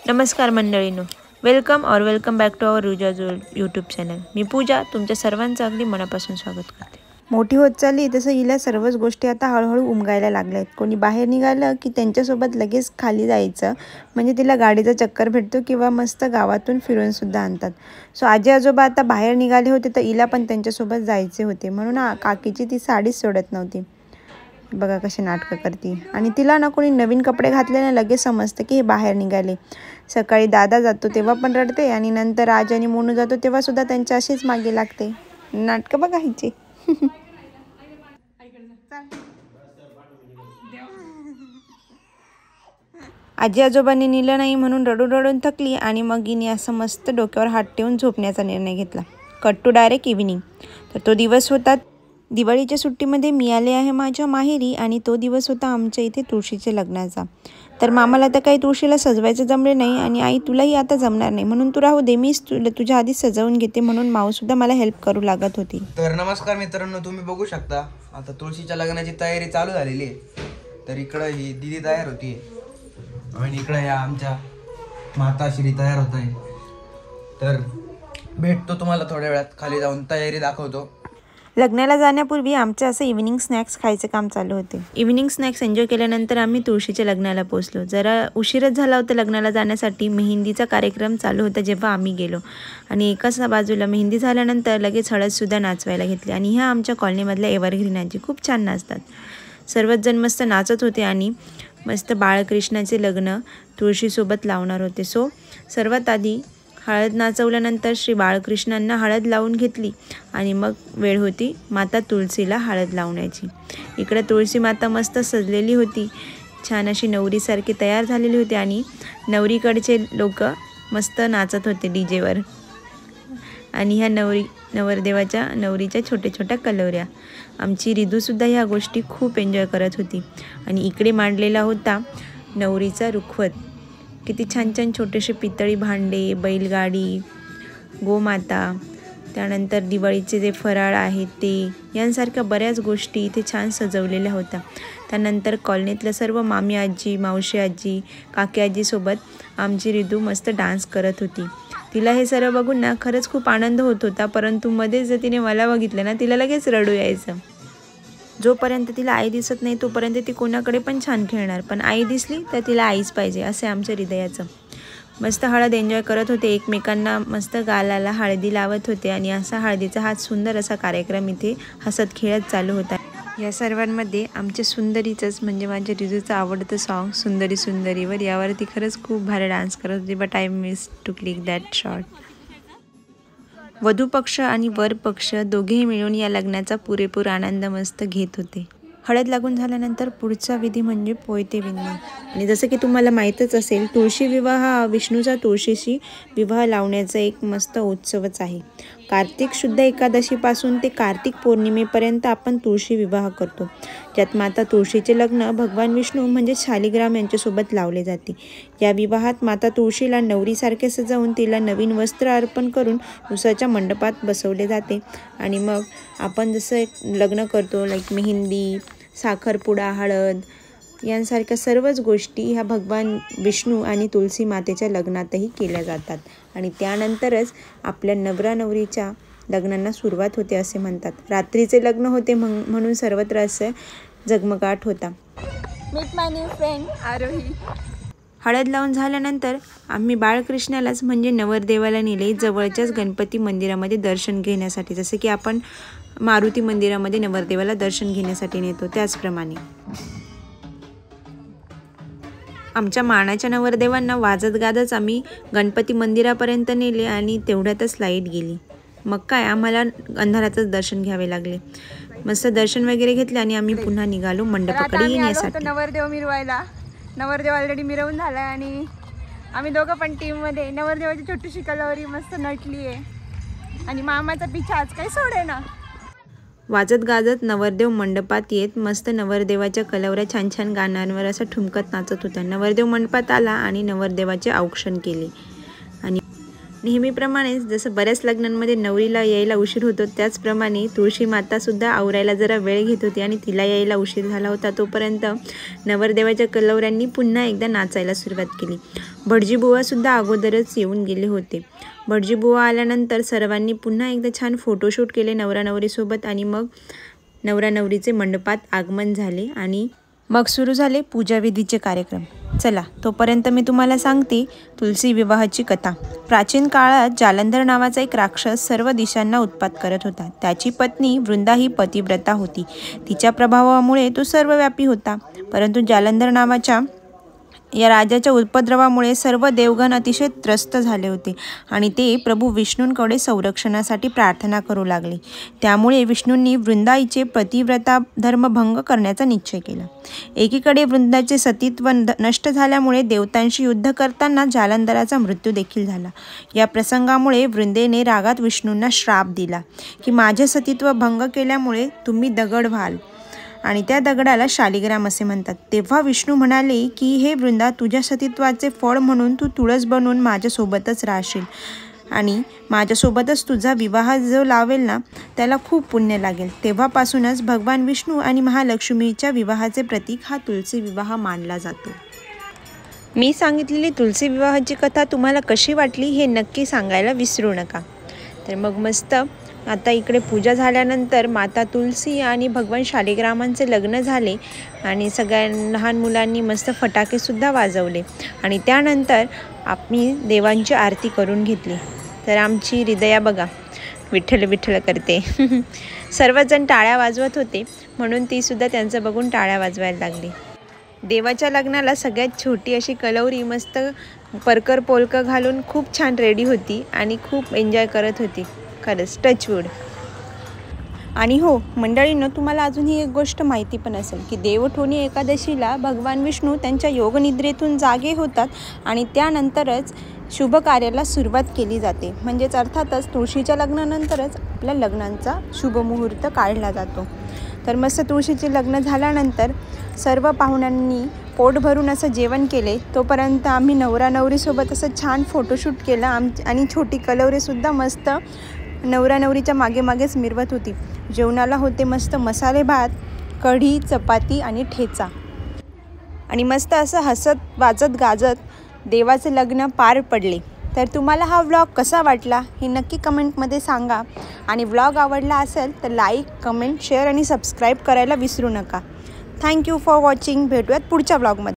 नमस्कार मंडळींनो, welcome back to our Ruja YouTube channel. मी पूजा तुमच्या सर्वांचं अगदी मनापासून स्वागत करते. मोठी होत चालली तसं हिला सर्वच गोष्टी आता हळूहळू उमगायला लागल्या आहेत. कोणी बाहेर निघालं की त्यांच्यासोबत लगेच खाली जायचं, म्हणजे तिला गाडीचा चक्कर भेटतो किंवा मस्त गावातून फिरूनसुद्धा आणतात. सो आजी आजोबा आता बाहेर निघाले होते तर हिला पण त्यांच्यासोबत जायचे होते, म्हणून काकीची ती साडीच सोडत नव्हती. बघा कशी नाटकं करते. आणि तिला ना कोणी नवीन कपडे घातल्याने लगेच समजतं की हे बाहेर निघाले. सकाळी दादा जातो तेव्हा पण रडते आणि नंतर राज आणि मोनू जातो तेव्हा सुद्धा त्यांच्या अशीच मागे लागते. नाटकं बघा हिची. आजी आजोबांनी नेलं नाही म्हणून रडून थकली आणि मग हिने असं मस्त डोक्यावर हात ठेवून झोपण्याचा निर्णय घेतला. Cut to direct evening. तर तो दिवस होता दिवाळीच्या सुट्टीमध्ये मी आले आहे माझ्या माहेरी आणि तो दिवस होता आमच्या इथे तुळशीच्या लग्नाचा. तर मामाला तर काही तुळशीला सजवायचं जमले नाही आणि आई तुलाही आता जमणार नाही म्हणून तू राहू दे, मीच तुझ्या आधी सजवून घेते, म्हणून माऊसुद्धा मला हेल्प करू लागत होती. तर नमस्कार मित्रांनो, तुम्ही बघू शकता आता तुळशीच्या लग्नाची तयारी चालू झालेली आहे. तर इकडं ही दिदी तयार होती आणि इकडं या आमच्या माताश्री तयार होत आहे. तर भेटतो तुम्हाला थोड्या वेळात, खाली जाऊन तयारी दाखवतो. लग्नाला जाण्यापूर्वी आमचं असं इव्हिनिंग स्नॅक्स खायचं काम चालू होते. इव्हिनिंग स्नॅक्स एन्जॉय केल्यानंतर आम्ही तुळशीच्या लग्नाला पोहोचलो. जरा उशीरच झाला होता लग्नाला जाण्यासाठी. मेहंदीचा कार्यक्रम चालू होता जेव्हा आम्ही गेलो आणि एकाच बाजूला मेहंदी झाल्यानंतर लगेच हळदसुद्धा नाचवायला घेतली. आणि ह्या आमच्या कॉलनीमधल्या एव्हरग्रीन आजी खूप छान नाचतात. सर्वच जण मस्त नाचत होते आणि मस्त बाळकृष्णाचे लग्न तुळशीसोबत लावणार होते. सो सर्वात आधी हळद नाचवल्यानंतर श्री बाळकृष्णांना हळद लावून घेतली आणि मग वेळ होती माता तुळशीला हळद लावण्याची. इकडे तुळशी माता मस्त सजलेली होती, छान अशी नवरीसारखी तयार झालेली होती आणि नवरीकडचे लोक मस्त नाचत होते डीजेवर. आणि ह्या नवरीच्या छोट्या कलवऱ्या. आमची रिदूसुद्धा ह्या गोष्टी खूप एन्जॉय करत होती. आणि इकडे मांडलेला होता नवरीचा रुखवत. किती छान छोटेसे पितळी भांडे, बैलगाडी, गोमाता, त्यानंतर दिवाळीचे जे फराळ आहेत ते, यांसारख्या बऱ्याच गोष्टी इथे छान सजवलेल्या होत्या. त्यानंतर कॉलनीतल्या सर्व मामी आजी, मावशी आजी, काकी आजीसोबत आमची रिदू मस्त डान्स करत होती. तिला हे सर्व बघून ना खरंच खूप आनंद होत होता, परंतु मध्येच जर तिने मला बघितलं ना तिला लगेच रडू यायचं. जोपर्यंत तिला आई दिसत नाही तोपर्यंत ती कोणाकडे पण छान खेळणार, पण आई दिसली तर तिला आईच पाहिजे, असे आमच्या हृदयाचं. मस्त हळद एन्जॉय करत होते, एकमेकांना मस्त गालाला हळदी लावत होते आणि असा हळदीचा हा सुंदर असा कार्यक्रम इथे हसत खेळत चालू होता. या सर्वांमध्ये आमच्या सुंदरीचंच म्हणजे माझ्या रिजूचं आवडतं सॉन्ग सुंदरी सुंदरीवर, यावरती खरंच खूप भारी डान्स करत होती. But I miss to click that shot. वधू पक्ष आणि वर पक्ष दोघेही मिळून या लग्नाचा पुरेपूर आनंद मस्त घेत होते. हळद लागून झाल्यानंतर पुढचा विधी म्हणजे पोयते विणणे. आणि जसं की तुम्हाला माहीतच असेल, तुळशी विवाह हा विष्णूचा तुळशीशी विवाह लावण्याचा एक मस्त उत्सवच आहे. कार्तिक शुद्ध एकादशीपासून ते कार्तिक पौर्णिमेपर्यंत आपण तुळशी विवाह करतो, ज्यात माता तुळशीचे लग्न भगवान विष्णू म्हणजे शालिग्राम यांच्यासोबत लावले जाते. या विवाहात माता तुळशीला नवरीसारखे सजवून तिला नवीन वस्त्र अर्पण करून उसाच्या मंडपात बसवले जाते. आणि मग आपण जसं एक लग्न करतो लाईक मेहंदी, साखरपुडा, हळद यांसारख्या सर्वच गोष्टी ह्या भगवान विष्णू आणि तुळशी मातेच्या लग्नातही केल्या जातात. आणि त्यानंतरच आपल्या नवरा नवरीच्या लग्नांना सुरुवात होते असे म्हणतात. रात्रीचे लग्न होते म्हणून सर्वत्र असं झगमगाट होता. मीट माय न्यू फ्रेंड आरोही. हळद लावून झाल्यानंतर आम्ही बाळकृष्णालाच म्हणजे नवरदेवाला नेले जवळच्याच गणपती मंदिरामध्ये दर्शन घेण्यासाठी. जसे की आपण मारुती मंदिरामध्ये नवरदेवाला दर्शन घेण्यासाठी नेतो त्याचप्रमाणे आमच्या मानाच्या नवरदेवांना वाजत गाजत आम्ही गणपती मंदिरापर्यंत नेले आणि तेवढ्यातच लाईट गेली. मग काय आम्हाला अंधारातच दर्शन घ्यावे लागले. मस्त दर्शन वगैरे घेतले आणि आम्ही पुन्हा निघालो मंडपाकडे येण्यासाठी. नवरदेव मिरवायला. नवरदेव ऑलरेडी मिरवून झाला आणि आम्ही दोघं पण टीममध्ये. नवरदेवाची छोटीशी कलवरी मस्त नटली आहे आणि मामाचा पिछा आज काही सोडे ना. वाजत गाजत नवरदेव मंडपात येत मस्त नवरदेवाच्या कलवऱ्या छान गाण्यांवर असं ठुमकत नाचत होत्या. नवरदेव मंडपात आला आणि नवरदेवाचे औक्षण केले आणि नेहमीप्रमाणेच जसं बऱ्याच लग्नांमध्ये नवरीला यायला उशीर होतो, त्याचप्रमाणे तुळशी मातासुद्धा आवरायला जरा वेळ घेत होती आणि तिला यायला उशीर झाला होता. तोपर्यंत नवरदेवाच्या कलवऱ्यांनी पुन्हा एकदा नाचायला सुरुवात केली. भटजीबुवासुद्धा अगोदरच येऊन गेले होते. भटजीबुवा आल्यानंतर सर्वांनी पुन्हा एकदा छान फोटोशूट केले नवरा नवरीसोबत आणि मग नवरा नवरीचे मंडपात आगमन झाले आणि मग सुरू झाले पूजाविधीचे कार्यक्रम. चला तोपर्यंत मी तुम्हाला सांगते तुलसी विवाहाची कथा. प्राचीन काळात जालंधर नावाचा एक राक्षस सर्व दिशांना उत्पात करत होता. त्याची पत्नी वृंदा ही पतिव्रता होती. तिच्या प्रभावामुळे तो सर्वव्यापी होता. परंतु जालंधर नावाच्या या राजाच्या उपद्रवामुळे सर्व देवगण अतिशय त्रस्त झाले होते आणि ते प्रभू विष्णूंकडे संरक्षणासाठी प्रार्थना करू लागले. त्यामुळे विष्णूंनी वृंदाईचे पतिव्रता धर्मभंग करण्याचा निश्चय केला. एकीकडे वृंदाचे सतीत्व नष्ट झाल्यामुळे देवतांशी युद्ध करताना जालंधराचा मृत्यू देखील झाला. या प्रसंगामुळे वृंदेने रागात विष्णूंना श्राप दिला की माझे सतीत्व भंग केल्यामुळे तुम्ही दगड व्हाल आणि त्या दगडाला शालिग्राम असे म्हणतात. तेव्हा विष्णू म्हणाले की हे वृंदा, तुझ्या सतीत्वाचे फळ म्हणून तू तुळस बनवून माझ्यासोबतच राहशील आणि माझ्यासोबतच तुझा विवाह जो लावेल ना त्याला खूप पुण्य लागेल. तेव्हापासूनच भगवान विष्णू आणि महालक्ष्मीच्या विवाहाचे प्रतीक हा तुलसी विवाह मानला जातो. मी सांगितलेली तुलसी विवाहाची कथा तुम्हाला कशी वाटली हे नक्की सांगायला विसरू नका. तर मग मस्त आता इकडे पूजा झाल्यानंतर माता तुलसी आणि भगवान शालिग्रामांचे लग्न झाले आणि सगळ्या लहान मुलांनी मस्त फटाकेसुद्धा वाजवले आणि त्यानंतर आम्ही देवांची आरती करून घेतली. तर आमची हृदया बघा विठ्ठल विठ्ठल करते. सर्वजण टाळ्या वाजवत होते म्हणून तीसुद्धा त्यांचं बघून टाळ्या वाजवायला लागली. देवाच्या लग्नाला सगळ्यात छोटी अशी कलवरी मस्त परकर पोलकं घालून खूप छान रेडी होती आणि खूप एन्जॉय करत होती. खरंच टचवूड. आणि हो मंडळींनो, तुम्हाला अजूनही एक गोष्ट माहिती पण असेल की देवठोणी एकादशीला भगवान विष्णू त्यांच्या योगनिद्रेतून जागे होतात आणि त्यानंतरच शुभ कार्याला सुरुवात केली जाते. म्हणजेच अर्थातच तुळशीच्या लग्नानंतरच आपल्या लग्नांचा शुभमुहूर्त काढला जातो. तर मस्त तुळशीचे लग्न झाल्यानंतर सर्व पाहुण्यांनी पोट भरून असं जेवण केले. तोपर्यंत आम्ही नवरा नवरीसोबत असं छान फोटोशूट केलं आणि छोटी कलवरीसुद्धा मस्त नवरा नवरीच्या मागे मागेच मिरवत होती. जेवणाला होते मस्त मसाले भात, कढी, चपाती आणि ठेचा आणि मस्त असं हसत वाजत गाजत देवाचे लग्न पार पडले. तर तुम्हाला हा व्लॉग कसा वाटला हे नक्की कमेंटमध्ये सांगा आणि व्लॉग आवडला असेल तर लाईक, कमेंट, शेअर आणि सबस्क्राईब करायला विसरू नका. Thank you for watching. भेटूयात पुढच्या व्लॉगमध्ये.